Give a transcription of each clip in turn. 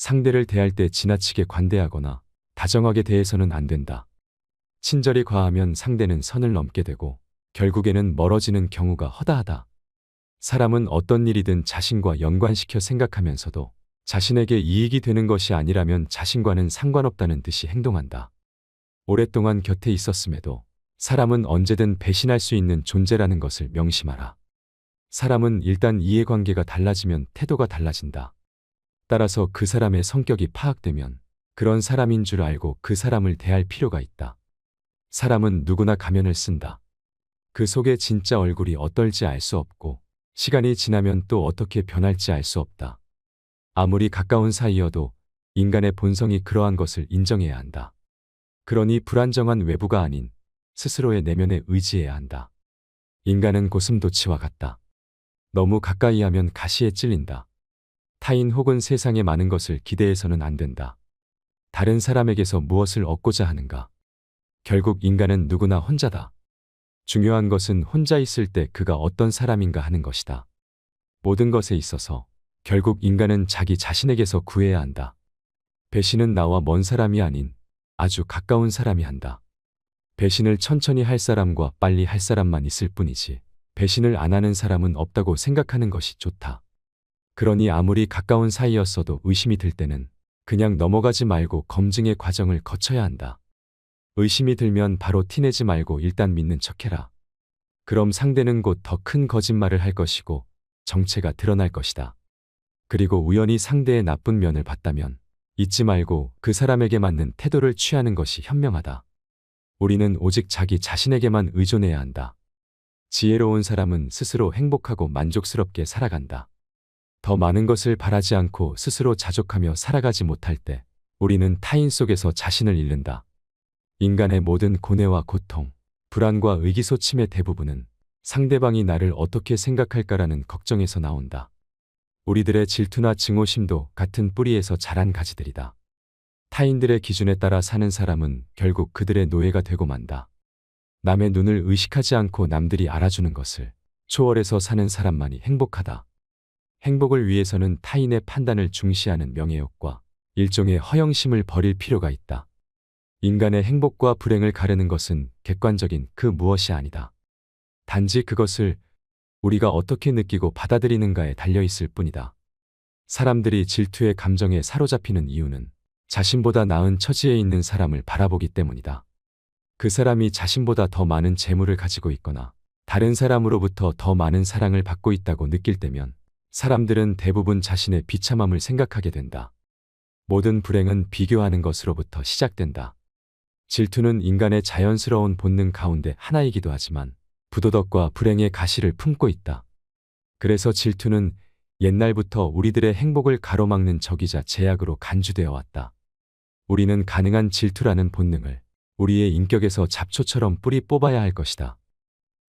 상대를 대할 때 지나치게 관대하거나 다정하게 대해서는 안 된다. 친절이 과하면 상대는 선을 넘게 되고 결국에는 멀어지는 경우가 허다하다. 사람은 어떤 일이든 자신과 연관시켜 생각하면서도 자신에게 이익이 되는 것이 아니라면 자신과는 상관없다는 듯이 행동한다. 오랫동안 곁에 있었음에도 사람은 언제든 배신할 수 있는 존재라는 것을 명심하라. 사람은 일단 이해관계가 달라지면 태도가 달라진다. 따라서 그 사람의 성격이 파악되면 그런 사람인 줄 알고 그 사람을 대할 필요가 있다. 사람은 누구나 가면을 쓴다. 그 속에 진짜 얼굴이 어떨지 알 수 없고 시간이 지나면 또 어떻게 변할지 알 수 없다. 아무리 가까운 사이여도 인간의 본성이 그러한 것을 인정해야 한다. 그러니 불안정한 외부가 아닌 스스로의 내면에 의지해야 한다. 인간은 고슴도치와 같다. 너무 가까이 하면 가시에 찔린다. 타인 혹은 세상에 많은 것을 기대해서는 안 된다. 다른 사람에게서 무엇을 얻고자 하는가? 결국 인간은 누구나 혼자다. 중요한 것은 혼자 있을 때 그가 어떤 사람인가 하는 것이다. 모든 것에 있어서 결국 인간은 자기 자신에게서 구해야 한다. 배신은 나와 먼 사람이 아닌 아주 가까운 사람이 한다. 배신을 천천히 할 사람과 빨리 할 사람만 있을 뿐이지 배신을 안 하는 사람은 없다고 생각하는 것이 좋다. 그러니 아무리 가까운 사이였어도 의심이 들 때는 그냥 넘어가지 말고 검증의 과정을 거쳐야 한다. 의심이 들면 바로 티내지 말고 일단 믿는 척해라. 그럼 상대는 곧 더 큰 거짓말을 할 것이고 정체가 드러날 것이다. 그리고 우연히 상대의 나쁜 면을 봤다면 잊지 말고 그 사람에게 맞는 태도를 취하는 것이 현명하다. 우리는 오직 자기 자신에게만 의존해야 한다. 지혜로운 사람은 스스로 행복하고 만족스럽게 살아간다. 더 많은 것을 바라지 않고 스스로 자족하며 살아가지 못할 때 우리는 타인 속에서 자신을 잃는다. 인간의 모든 고뇌와 고통, 불안과 의기소침의 대부분은 상대방이 나를 어떻게 생각할까라는 걱정에서 나온다. 우리들의 질투나 증오심도 같은 뿌리에서 자란 가지들이다. 타인들의 기준에 따라 사는 사람은 결국 그들의 노예가 되고 만다. 남의 눈을 의식하지 않고 남들이 알아주는 것을 초월해서 사는 사람만이 행복하다. 행복을 위해서는 타인의 판단을 중시하는 명예욕과 일종의 허영심을 버릴 필요가 있다. 인간의 행복과 불행을 가르는 것은 객관적인 그 무엇이 아니다. 단지 그것을 우리가 어떻게 느끼고 받아들이는가에 달려있을 뿐이다. 사람들이 질투의 감정에 사로잡히는 이유는 자신보다 나은 처지에 있는 사람을 바라보기 때문이다. 그 사람이 자신보다 더 많은 재물을 가지고 있거나 다른 사람으로부터 더 많은 사랑을 받고 있다고 느낄 때면 사람들은 대부분 자신의 비참함을 생각하게 된다. 모든 불행은 비교하는 것으로부터 시작된다. 질투는 인간의 자연스러운 본능 가운데 하나이기도 하지만 부도덕과 불행의 가시를 품고 있다. 그래서 질투는 옛날부터 우리들의 행복을 가로막는 적이자 제약으로 간주되어 왔다. 우리는 가능한 질투라는 본능을 우리의 인격에서 잡초처럼 뿌리 뽑아야 할 것이다.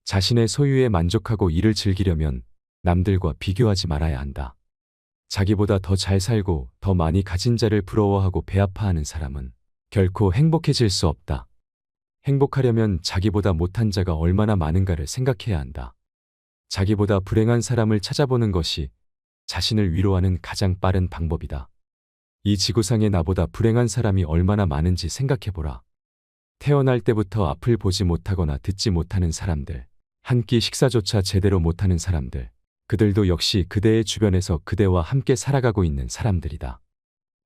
자신의 소유에 만족하고 이를 즐기려면 남들과 비교하지 말아야 한다. 자기보다 더 잘 살고 더 많이 가진 자를 부러워하고 배아파하는 사람은 결코 행복해질 수 없다. 행복하려면 자기보다 못한 자가 얼마나 많은가를 생각해야 한다. 자기보다 불행한 사람을 찾아보는 것이 자신을 위로하는 가장 빠른 방법이다. 이 지구상에 나보다 불행한 사람이 얼마나 많은지 생각해보라. 태어날 때부터 앞을 보지 못하거나 듣지 못하는 사람들, 한 끼 식사조차 제대로 못하는 사람들, 그들도 역시 그대의 주변에서 그대와 함께 살아가고 있는 사람들이다.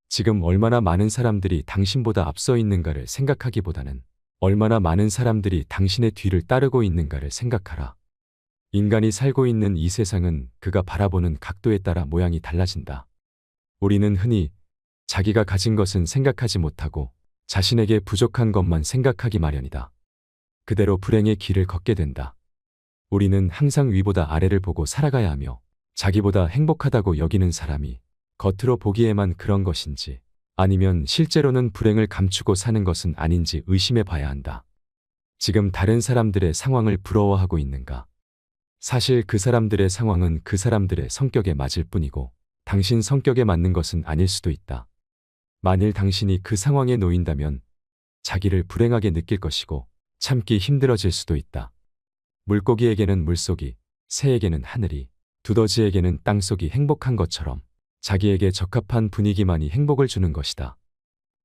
지금 얼마나 많은 사람들이 당신보다 앞서 있는가를 생각하기보다는 얼마나 많은 사람들이 당신의 뒤를 따르고 있는가를 생각하라. 인간이 살고 있는 이 세상은 그가 바라보는 각도에 따라 모양이 달라진다. 우리는 흔히 자기가 가진 것은 생각하지 못하고 자신에게 부족한 것만 생각하기 마련이다. 그대로 불행의 길을 걷게 된다. 우리는 항상 위보다 아래를 보고 살아가야 하며 자기보다 행복하다고 여기는 사람이 겉으로 보기에만 그런 것인지 아니면 실제로는 불행을 감추고 사는 것은 아닌지 의심해 봐야 한다. 지금 다른 사람들의 상황을 부러워하고 있는가? 사실 그 사람들의 상황은 그 사람들의 성격에 맞을 뿐이고 당신 성격에 맞는 것은 아닐 수도 있다. 만일 당신이 그 상황에 놓인다면 자기를 불행하게 느낄 것이고 참기 힘들어질 수도 있다. 물고기에게는 물속이, 새에게는 하늘이, 두더지에게는 땅속이 행복한 것처럼 자기에게 적합한 분위기만이 행복을 주는 것이다.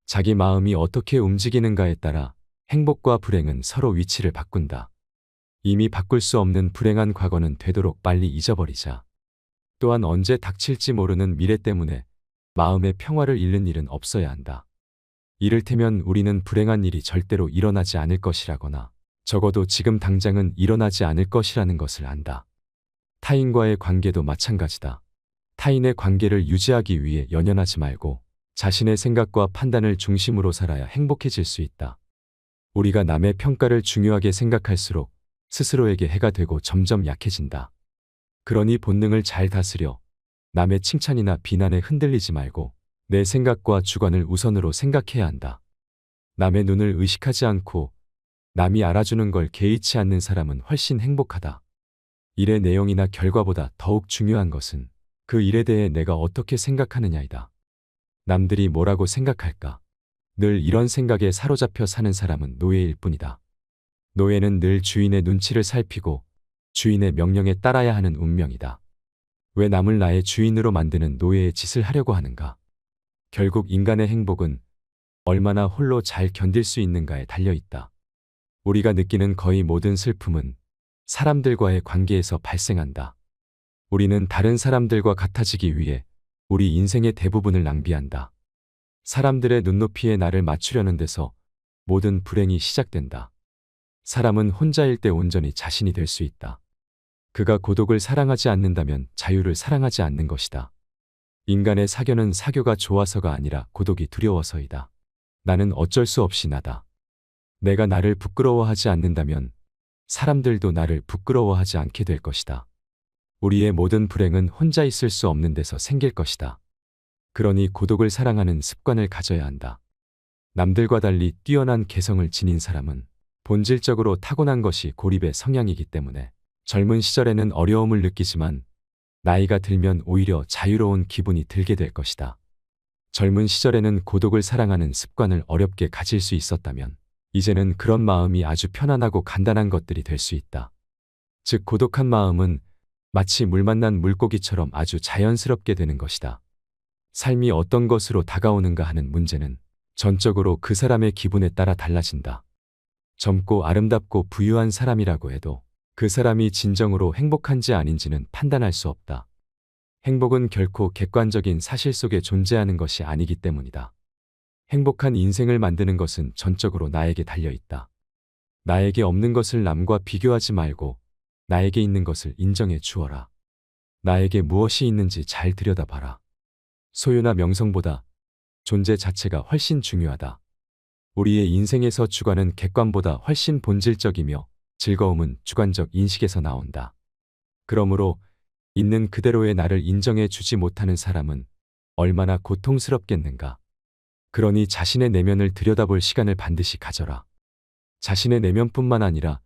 자기 마음이 어떻게 움직이는가에 따라 행복과 불행은 서로 위치를 바꾼다. 이미 바꿀 수 없는 불행한 과거는 되도록 빨리 잊어버리자. 또한 언제 닥칠지 모르는 미래 때문에 마음의 평화를 잃는 일은 없어야 한다. 이를테면 우리는 불행한 일이 절대로 일어나지 않을 것이라거나 적어도 지금 당장은 일어나지 않을 것이라는 것을 안다. 타인과의 관계도 마찬가지다. 타인의 관계를 유지하기 위해 연연하지 말고 자신의 생각과 판단을 중심으로 살아야 행복해질 수 있다. 우리가 남의 평가를 중요하게 생각할수록 스스로에게 해가 되고 점점 약해진다. 그러니 본능을 잘 다스려 남의 칭찬이나 비난에 흔들리지 말고 내 생각과 주관을 우선으로 생각해야 한다. 남의 눈을 의식하지 않고 남이 알아주는 걸 개의치 않는 사람은 훨씬 행복하다. 일의 내용이나 결과보다 더욱 중요한 것은 그 일에 대해 내가 어떻게 생각하느냐이다. 남들이 뭐라고 생각할까? 늘 이런 생각에 사로잡혀 사는 사람은 노예일 뿐이다. 노예는 늘 주인의 눈치를 살피고 주인의 명령에 따라야 하는 운명이다. 왜 남을 나의 주인으로 만드는 노예의 짓을 하려고 하는가? 결국 인간의 행복은 얼마나 홀로 잘 견딜 수 있는가에 달려있다. 우리가 느끼는 거의 모든 슬픔은 사람들과의 관계에서 발생한다. 우리는 다른 사람들과 같아지기 위해 우리 인생의 대부분을 낭비한다. 사람들의 눈높이에 나를 맞추려는 데서 모든 불행이 시작된다. 사람은 혼자일 때 온전히 자신이 될 수 있다. 그가 고독을 사랑하지 않는다면 자유를 사랑하지 않는 것이다. 인간의 사교는 사교가 좋아서가 아니라 고독이 두려워서이다. 나는 어쩔 수 없이 나다. 내가 나를 부끄러워하지 않는다면 사람들도 나를 부끄러워하지 않게 될 것이다. 우리의 모든 불행은 혼자 있을 수 없는 데서 생길 것이다. 그러니 고독을 사랑하는 습관을 가져야 한다. 남들과 달리 뛰어난 개성을 지닌 사람은 본질적으로 타고난 것이 고립의 성향이기 때문에 젊은 시절에는 어려움을 느끼지만 나이가 들면 오히려 자유로운 기분이 들게 될 것이다. 젊은 시절에는 고독을 사랑하는 습관을 어렵게 가질 수 있었다면 이제는 그런 마음이 아주 편안하고 간단한 것들이 될 수 있다. 즉 고독한 마음은 마치 물 만난 물고기처럼 아주 자연스럽게 되는 것이다. 삶이 어떤 것으로 다가오는가 하는 문제는 전적으로 그 사람의 기분에 따라 달라진다. 젊고 아름답고 부유한 사람이라고 해도 그 사람이 진정으로 행복한지 아닌지는 판단할 수 없다. 행복은 결코 객관적인 사실 속에 존재하는 것이 아니기 때문이다. 행복한 인생을 만드는 것은 전적으로 나에게 달려있다. 나에게 없는 것을 남과 비교하지 말고 나에게 있는 것을 인정해 주어라. 나에게 무엇이 있는지 잘 들여다봐라. 소유나 명성보다 존재 자체가 훨씬 중요하다. 우리의 인생에서 주관은 객관보다 훨씬 본질적이며 즐거움은 주관적 인식에서 나온다. 그러므로 있는 그대로의 나를 인정해 주지 못하는 사람은 얼마나 고통스럽겠는가. 그러니 자신의 내면을 들여다볼 시간을 반드시 가져라. 자신의 내면뿐만 아니라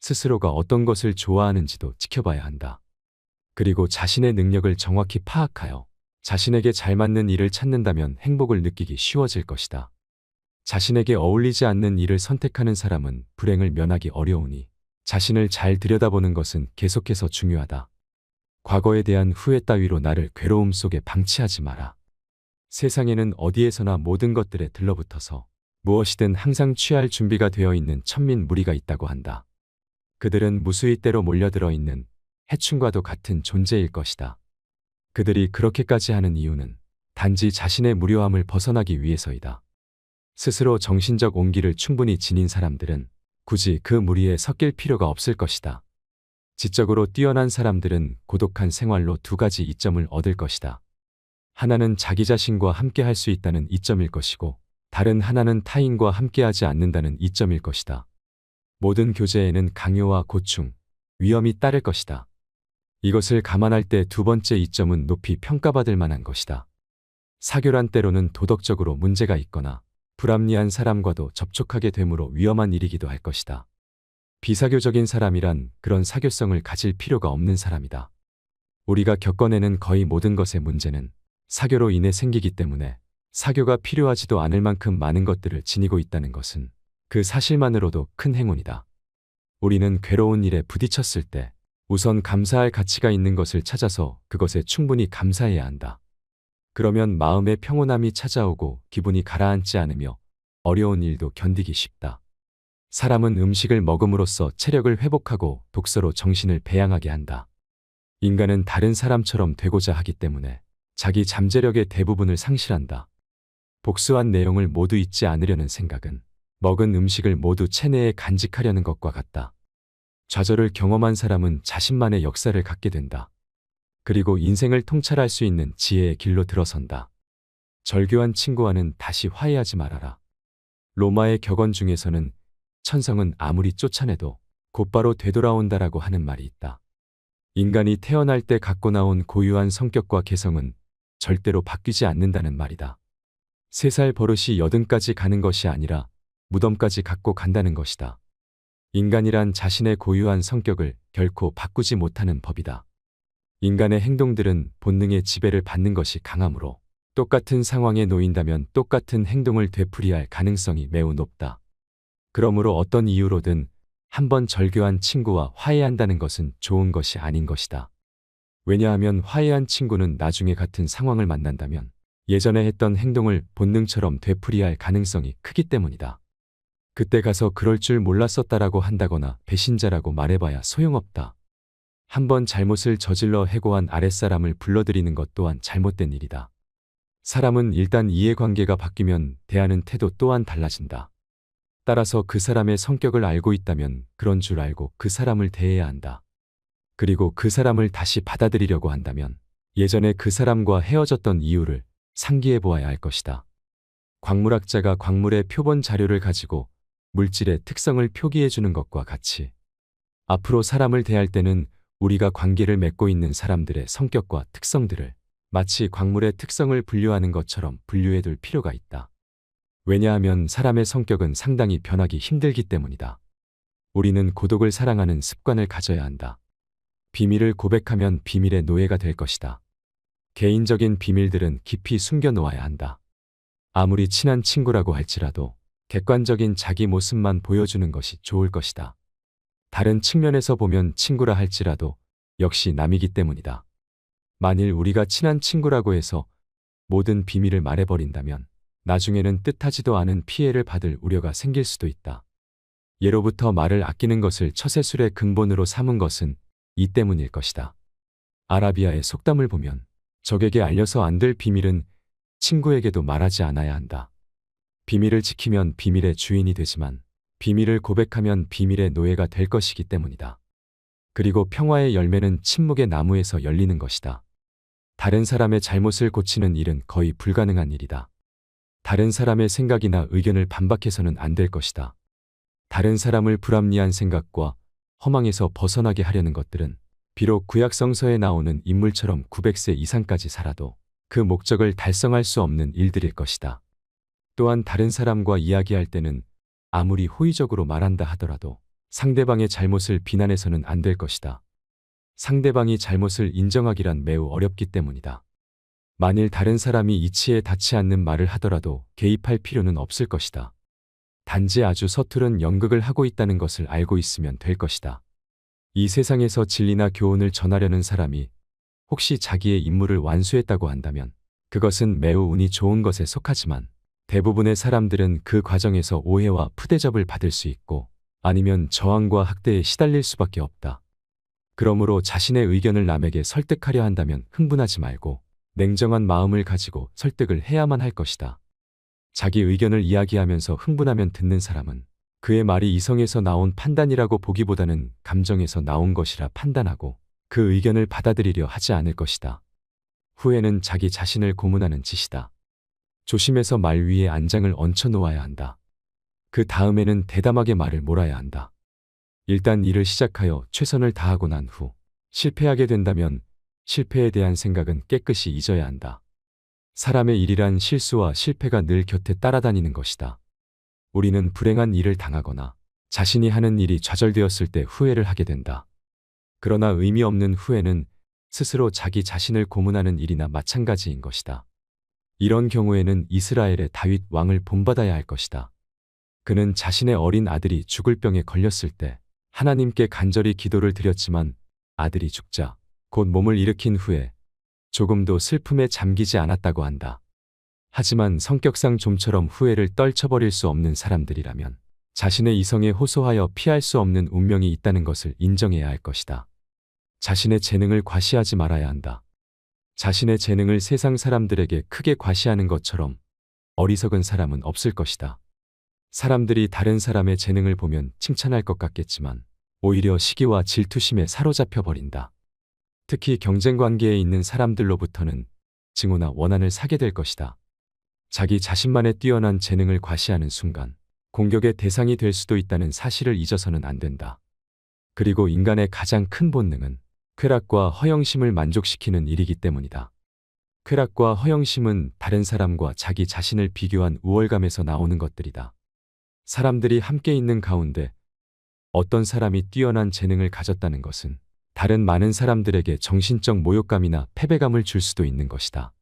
스스로가 어떤 것을 좋아하는지도 지켜봐야 한다. 그리고 자신의 능력을 정확히 파악하여 자신에게 잘 맞는 일을 찾는다면 행복을 느끼기 쉬워질 것이다. 자신에게 어울리지 않는 일을 선택하는 사람은 불행을 면하기 어려우니 자신을 잘 들여다보는 것은 계속해서 중요하다. 과거에 대한 후회 따위로 나를 괴로움 속에 방치하지 마라. 세상에는 어디에서나 모든 것들에 들러붙어서 무엇이든 항상 취할 준비가 되어 있는 천민 무리가 있다고 한다. 그들은 무수히 때로 몰려들어 있는 해충과도 같은 존재일 것이다. 그들이 그렇게까지 하는 이유는 단지 자신의 무료함을 벗어나기 위해서이다. 스스로 정신적 온기를 충분히 지닌 사람들은 굳이 그 무리에 섞일 필요가 없을 것이다. 지적으로 뛰어난 사람들은 고독한 생활로 두 가지 이점을 얻을 것이다. 하나는 자기 자신과 함께 할 수 있다는 이점일 것이고 다른 하나는 타인과 함께하지 않는다는 이점일 것이다. 모든 교제에는 강요와 고충, 위험이 따를 것이다. 이것을 감안할 때 두 번째 이점은 높이 평가받을 만한 것이다. 사교란 때로는 도덕적으로 문제가 있거나 불합리한 사람과도 접촉하게 되므로 위험한 일이기도 할 것이다. 비사교적인 사람이란 그런 사교성을 가질 필요가 없는 사람이다. 우리가 겪어내는 거의 모든 것의 문제는 사교로 인해 생기기 때문에 사교가 필요하지도 않을 만큼 많은 것들을 지니고 있다는 것은 그 사실만으로도 큰 행운이다. 우리는 괴로운 일에 부딪혔을 때 우선 감사할 가치가 있는 것을 찾아서 그것에 충분히 감사해야 한다. 그러면 마음의 평온함이 찾아오고 기분이 가라앉지 않으며 어려운 일도 견디기 쉽다. 사람은 음식을 먹음으로써 체력을 회복하고 독서로 정신을 배양하게 한다. 인간은 다른 사람처럼 되고자 하기 때문에 자기 잠재력의 대부분을 상실한다. 복수한 내용을 모두 잊지 않으려는 생각은 먹은 음식을 모두 체내에 간직하려는 것과 같다. 좌절을 경험한 사람은 자신만의 역사를 갖게 된다. 그리고 인생을 통찰할 수 있는 지혜의 길로 들어선다. 절교한 친구와는 다시 화해하지 말아라. 로마의 격언 중에서는 천성은 아무리 쫓아내도 곧바로 되돌아온다라고 하는 말이 있다. 인간이 태어날 때 갖고 나온 고유한 성격과 개성은 절대로 바뀌지 않는다는 말이다. 3살 버릇이 여든까지 가는 것이 아니라 무덤까지 갖고 간다는 것이다. 인간이란 자신의 고유한 성격을 결코 바꾸지 못하는 법이다. 인간의 행동들은 본능의 지배를 받는 것이 강하므로 똑같은 상황에 놓인다면 똑같은 행동을 되풀이할 가능성이 매우 높다. 그러므로 어떤 이유로든 한번 절교한 친구와 화해한다는 것은 좋은 것이 아닌 것이다. 왜냐하면 화해한 친구는 나중에 같은 상황을 만난다면 예전에 했던 행동을 본능처럼 되풀이할 가능성이 크기 때문이다. 그때 가서 그럴 줄 몰랐었다라고 한다거나 배신자라고 말해봐야 소용없다. 한번 잘못을 저질러 해고한 아랫사람을 불러들이는 것 또한 잘못된 일이다. 사람은 일단 이해관계가 바뀌면 대하는 태도 또한 달라진다. 따라서 그 사람의 성격을 알고 있다면 그런 줄 알고 그 사람을 대해야 한다. 그리고 그 사람을 다시 받아들이려고 한다면 예전에 그 사람과 헤어졌던 이유를 상기해 보아야 할 것이다. 광물학자가 광물의 표본 자료를 가지고 물질의 특성을 표기해 주는 것과 같이 앞으로 사람을 대할 때는 우리가 관계를 맺고 있는 사람들의 성격과 특성들을 마치 광물의 특성을 분류하는 것처럼 분류해 둘 필요가 있다. 왜냐하면 사람의 성격은 상당히 변하기 힘들기 때문이다. 우리는 고독을 사랑하는 습관을 가져야 한다. 비밀을 고백하면 비밀의 노예가 될 것이다. 개인적인 비밀들은 깊이 숨겨 놓아야 한다. 아무리 친한 친구라고 할지라도 객관적인 자기 모습만 보여주는 것이 좋을 것이다. 다른 측면에서 보면 친구라 할지라도 역시 남이기 때문이다. 만일 우리가 친한 친구라고 해서 모든 비밀을 말해버린다면 나중에는 뜻하지도 않은 피해를 받을 우려가 생길 수도 있다. 예로부터 말을 아끼는 것을 처세술의 근본으로 삼은 것은 이 때문일 것이다. 아라비아의 속담을 보면 적에게 알려서 안 될 비밀은 친구에게도 말하지 않아야 한다. 비밀을 지키면 비밀의 주인이 되지만 비밀을 고백하면 비밀의 노예가 될 것이기 때문이다. 그리고 평화의 열매는 침묵의 나무에서 열리는 것이다. 다른 사람의 잘못을 고치는 일은 거의 불가능한 일이다. 다른 사람의 생각이나 의견을 반박해서는 안 될 것이다. 다른 사람을 불합리한 생각과 허망에서 벗어나게 하려는 것들은 비록 구약성서에 나오는 인물처럼 900세 이상까지 살아도 그 목적을 달성할 수 없는 일들일 것이다. 또한 다른 사람과 이야기할 때는 아무리 호의적으로 말한다 하더라도 상대방의 잘못을 비난해서는 안 될 것이다. 상대방이 잘못을 인정하기란 매우 어렵기 때문이다. 만일 다른 사람이 이치에 닿지 않는 말을 하더라도 개입할 필요는 없을 것이다. 단지 아주 서투른 연극을 하고 있다는 것을 알고 있으면 될 것이다. 이 세상에서 진리나 교훈을 전하려는 사람이 혹시 자기의 임무를 완수했다고 한다면 그것은 매우 운이 좋은 것에 속하지만 대부분의 사람들은 그 과정에서 오해와 푸대접을 받을 수 있고 아니면 저항과 학대에 시달릴 수밖에 없다. 그러므로 자신의 의견을 남에게 설득하려 한다면 흥분하지 말고 냉정한 마음을 가지고 설득을 해야만 할 것이다. 자기 의견을 이야기하면서 흥분하면 듣는 사람은 그의 말이 이성에서 나온 판단이라고 보기보다는 감정에서 나온 것이라 판단하고 그 의견을 받아들이려 하지 않을 것이다. 후회는 자기 자신을 고문하는 짓이다. 조심해서 말 위에 안장을 얹혀 놓아야 한다. 그 다음에는 대담하게 말을 몰아야 한다. 일단 일을 시작하여 최선을 다하고 난 후 실패하게 된다면 실패에 대한 생각은 깨끗이 잊어야 한다. 사람의 일이란 실수와 실패가 늘 곁에 따라다니는 것이다. 우리는 불행한 일을 당하거나 자신이 하는 일이 좌절되었을 때 후회를 하게 된다. 그러나 의미 없는 후회는 스스로 자기 자신을 고문하는 일이나 마찬가지인 것이다. 이런 경우에는 이스라엘의 다윗 왕을 본받아야 할 것이다. 그는 자신의 어린 아들이 죽을 병에 걸렸을 때 하나님께 간절히 기도를 드렸지만 아들이 죽자 곧 몸을 일으킨 후에 조금도 슬픔에 잠기지 않았다고 한다. 하지만 성격상 좀처럼 후회를 떨쳐버릴 수 없는 사람들이라면 자신의 이성에 호소하여 피할 수 없는 운명이 있다는 것을 인정해야 할 것이다. 자신의 재능을 과시하지 말아야 한다. 자신의 재능을 세상 사람들에게 크게 과시하는 것처럼 어리석은 사람은 없을 것이다. 사람들이 다른 사람의 재능을 보면 칭찬할 것 같겠지만 오히려 시기와 질투심에 사로잡혀 버린다. 특히 경쟁 관계에 있는 사람들로부터는 증오나 원한을 사게 될 것이다. 자기 자신만의 뛰어난 재능을 과시하는 순간 공격의 대상이 될 수도 있다는 사실을 잊어서는 안 된다. 그리고 인간의 가장 큰 본능은 쾌락과 허영심을 만족시키는 일이기 때문이다. 쾌락과 허영심은 다른 사람과 자기 자신을 비교한 우월감에서 나오는 것들이다. 사람들이 함께 있는 가운데 어떤 사람이 뛰어난 재능을 가졌다는 것은 다른 많은 사람들에게 정신적 모욕감이나 패배감을 줄 수도 있는 것이다.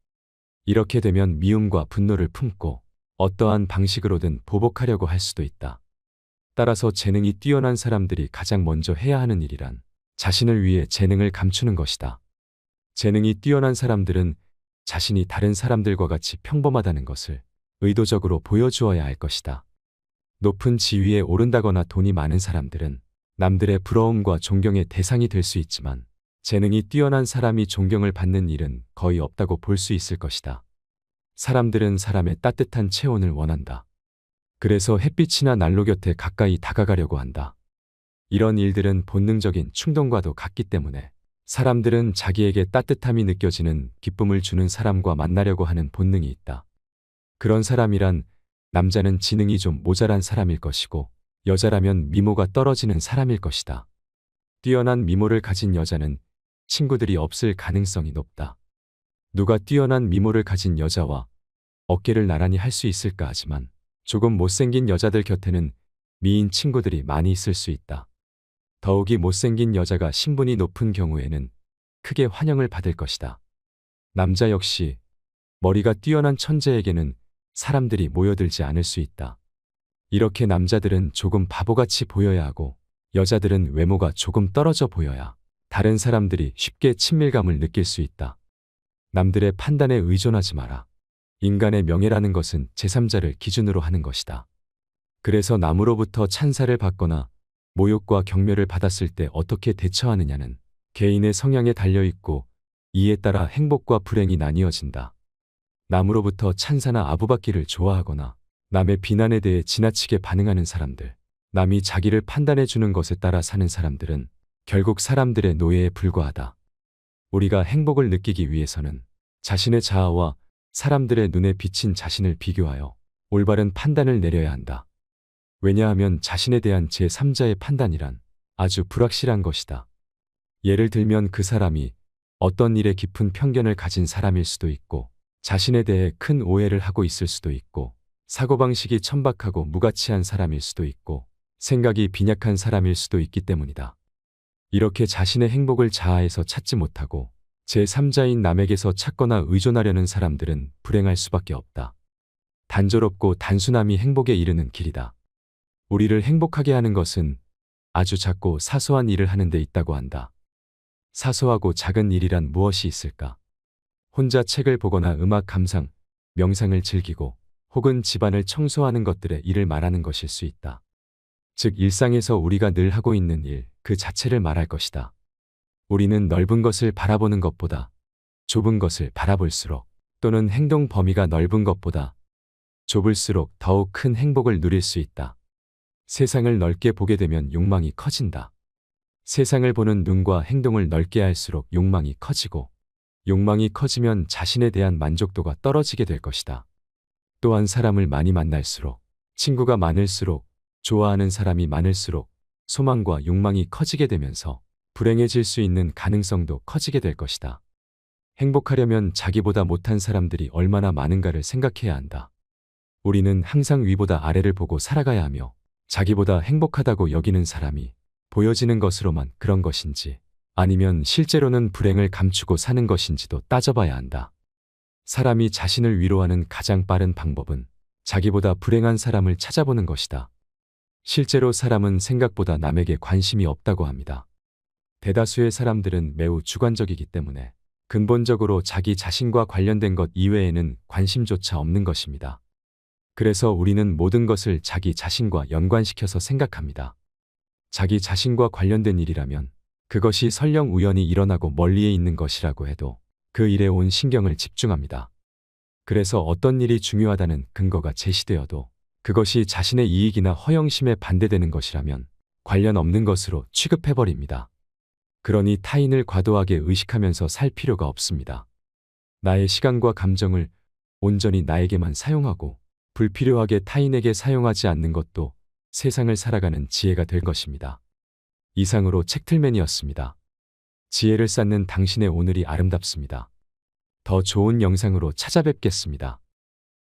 이렇게 되면 미움과 분노를 품고 어떠한 방식으로든 보복하려고 할 수도 있다. 따라서 재능이 뛰어난 사람들이 가장 먼저 해야 하는 일이란 자신을 위해 재능을 감추는 것이다. 재능이 뛰어난 사람들은 자신이 다른 사람들과 같이 평범하다는 것을 의도적으로 보여주어야 할 것이다. 높은 지위에 오른다거나 돈이 많은 사람들은 남들의 부러움과 존경의 대상이 될 수 있지만 재능이 뛰어난 사람이 존경을 받는 일은 거의 없다고 볼 수 있을 것이다. 사람들은 사람의 따뜻한 체온을 원한다. 그래서 햇빛이나 난로 곁에 가까이 다가가려고 한다. 이런 일들은 본능적인 충동과도 같기 때문에 사람들은 자기에게 따뜻함이 느껴지는 기쁨을 주는 사람과 만나려고 하는 본능이 있다. 그런 사람이란 남자는 지능이 좀 모자란 사람일 것이고 여자라면 미모가 떨어지는 사람일 것이다. 뛰어난 미모를 가진 여자는 친구들이 없을 가능성이 높다. 누가 뛰어난 미모를 가진 여자와 어깨를 나란히 할 수 있을까 하지만 조금 못생긴 여자들 곁에는 미인 친구들이 많이 있을 수 있다. 더욱이 못생긴 여자가 신분이 높은 경우에는 크게 환영을 받을 것이다. 남자 역시 머리가 뛰어난 천재에게는 사람들이 모여들지 않을 수 있다. 이렇게 남자들은 조금 바보같이 보여야 하고 여자들은 외모가 조금 떨어져 보여야 다른 사람들이 쉽게 친밀감을 느낄 수 있다. 남들의 판단에 의존하지 마라. 인간의 명예라는 것은 제3자를 기준으로 하는 것이다. 그래서 남으로부터 찬사를 받거나 모욕과 경멸을 받았을 때 어떻게 대처하느냐는 개인의 성향에 달려있고 이에 따라 행복과 불행이 나뉘어진다. 남으로부터 찬사나 아부받기를 좋아하거나 남의 비난에 대해 지나치게 반응하는 사람들, 남이 자기를 판단해 주는 것에 따라 사는 사람들은 결국 사람들의 노예에 불과하다. 우리가 행복을 느끼기 위해서는 자신의 자아와 사람들의 눈에 비친 자신을 비교하여 올바른 판단을 내려야 한다. 왜냐하면 자신에 대한 제3자의 판단이란 아주 불확실한 것이다. 예를 들면 그 사람이 어떤 일에 깊은 편견을 가진 사람일 수도 있고 자신에 대해 큰 오해를 하고 있을 수도 있고 사고방식이 천박하고 무가치한 사람일 수도 있고 생각이 빈약한 사람일 수도 있기 때문이다. 이렇게 자신의 행복을 자아에서 찾지 못하고 제3자인 남에게서 찾거나 의존하려는 사람들은 불행할 수밖에 없다. 단조롭고 단순함이 행복에 이르는 길이다. 우리를 행복하게 하는 것은 아주 작고 사소한 일을 하는 데 있다고 한다. 사소하고 작은 일이란 무엇이 있을까? 혼자 책을 보거나 음악 감상, 명상을 즐기고 혹은 집안을 청소하는 것들의 일을 말하는 것일 수 있다. 즉 일상에서 우리가 늘 하고 있는 일 그 자체를 말할 것이다. 우리는 넓은 것을 바라보는 것보다 좁은 것을 바라볼수록 또는 행동 범위가 넓은 것보다 좁을수록 더욱 큰 행복을 누릴 수 있다. 세상을 넓게 보게 되면 욕망이 커진다. 세상을 보는 눈과 행동을 넓게 할수록 욕망이 커지고 욕망이 커지면 자신에 대한 만족도가 떨어지게 될 것이다. 또한 사람을 많이 만날수록 친구가 많을수록 좋아하는 사람이 많을수록 소망과 욕망이 커지게 되면서 불행해질 수 있는 가능성도 커지게 될 것이다. 행복하려면 자기보다 못한 사람들이 얼마나 많은가를 생각해야 한다. 우리는 항상 위보다 아래를 보고 살아가야 하며 자기보다 행복하다고 여기는 사람이 보여지는 것으로만 그런 것인지 아니면 실제로는 불행을 감추고 사는 것인지도 따져봐야 한다. 사람이 자신을 위로하는 가장 빠른 방법은 자기보다 불행한 사람을 찾아보는 것이다. 실제로 사람은 생각보다 남에게 관심이 없다고 합니다. 대다수의 사람들은 매우 주관적이기 때문에 근본적으로 자기 자신과 관련된 것 이외에는 관심조차 없는 것입니다. 그래서 우리는 모든 것을 자기 자신과 연관시켜서 생각합니다. 자기 자신과 관련된 일이라면 그것이 설령 우연히 일어나고 멀리에 있는 것이라고 해도 그 일에 온 신경을 집중합니다. 그래서 어떤 일이 중요하다는 근거가 제시되어도 그것이 자신의 이익이나 허영심에 반대되는 것이라면 관련 없는 것으로 취급해버립니다. 그러니 타인을 과도하게 의식하면서 살 필요가 없습니다. 나의 시간과 감정을 온전히 나에게만 사용하고 불필요하게 타인에게 사용하지 않는 것도 세상을 살아가는 지혜가 될 것입니다. 이상으로 책틀맨이었습니다. 지혜를 쌓는 당신의 오늘이 아름답습니다. 더 좋은 영상으로 찾아뵙겠습니다.